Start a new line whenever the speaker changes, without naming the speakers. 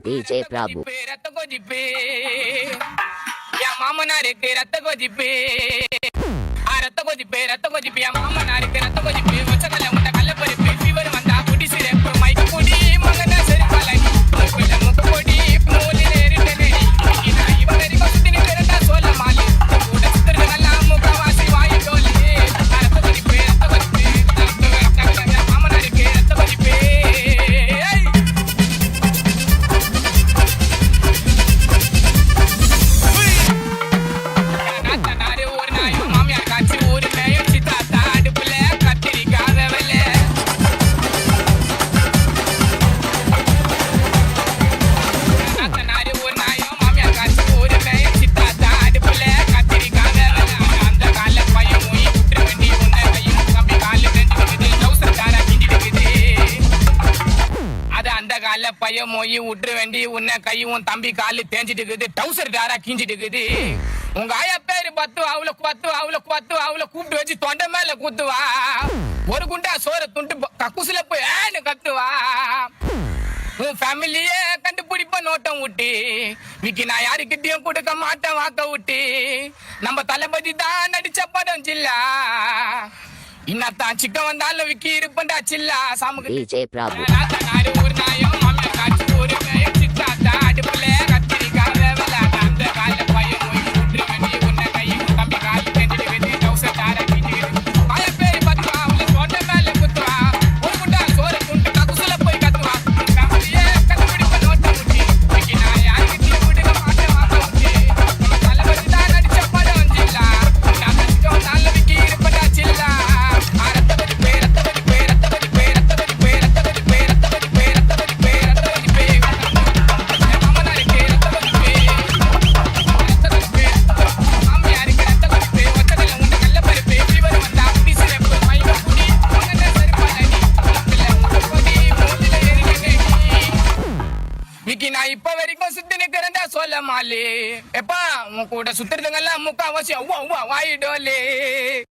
DJ Prabhu.
Ya mama nareke ratta gojipe. Ratta gojipe ya mama nareke ratta gojipe. Vachakala unda kalla paripe. Fever vanda kudi sire mic kudi mangana seri palani. Mukula mukudi moli neri neri. Ina iveri kosutini perata sola mali. Uda chitre nalla mukavasi vayi doli. Ratta gojipe ya mama nareke ratta gojipe. பைய மொய் விட்டுற வேண்டி உன்னை கையும் தம்பி காலு தேஞ்சிட்டு இருக்குது டவுசர் டாரா கிஞ்சிட்டு இருக்குது உங்க ஆயா பேரு பத்து அவளை கூப்பிட்டு வச்சு தொண்டை மேல குத்துவா ஒரு குண்டா சோற துண்டு கக்குசுல போய் ஏன்னு கத்துவா உன் ஃபேமிலியே கண்டுபிடிப்ப நோட்டம் விட்டு விக்கி நான் யாருக்கிட்டையும் கொடுக்க மாட்டேன் வாக்க விட்டு நம்ம தளபதி தான் நடிச்ச படம் ஜில்லா இன்னத்தான் சிக்கன் வந்தாலும் விக்கி இருப்பண்டா சில்லா சாமுக்கு
DJ Prabhu.
ஒரு நாயம் மாமியார் காட்சி ஒரு மேயம் சித்தாத்தா அடுப்புல கத்திரிக்காய் வேவலாட்ட அந்த கால பையன் போய் விட்டுற வேண்டி உன்னை கையும் தம்பி காலு தெரிஞ்சிட்டு வெட்டி டவுசர் தாரா கிஞ்சிக்கிட்டு பல பேர் பத்துவா அவளை தோட்ட மேல குத்துவா ஒரு முட்டா சோற துண்டு கக்குசுல போய் கத்துவா ஃபேமிலியே கண்டுபிடிப்ப நோட்ட முட்டி இன்னைக்கு நான் யாருக்கிட்டையும் கொடுக்க மாட்டேன் வாங்க முட்டி நம்ம தளபதி தான் நடிச்ச படம் ஜில்லா நான் நடிச்சோம் நல்ல விக்கி இருப்படா சில்லா நான் இப்ப வரைக்கும் சுத்தி நிக்கிறேன்டா சொல்ல மாலே எப்பா உன் கூட சுத்துறதுங்கெல்லாம் முக்காவாசி வாயிடோலே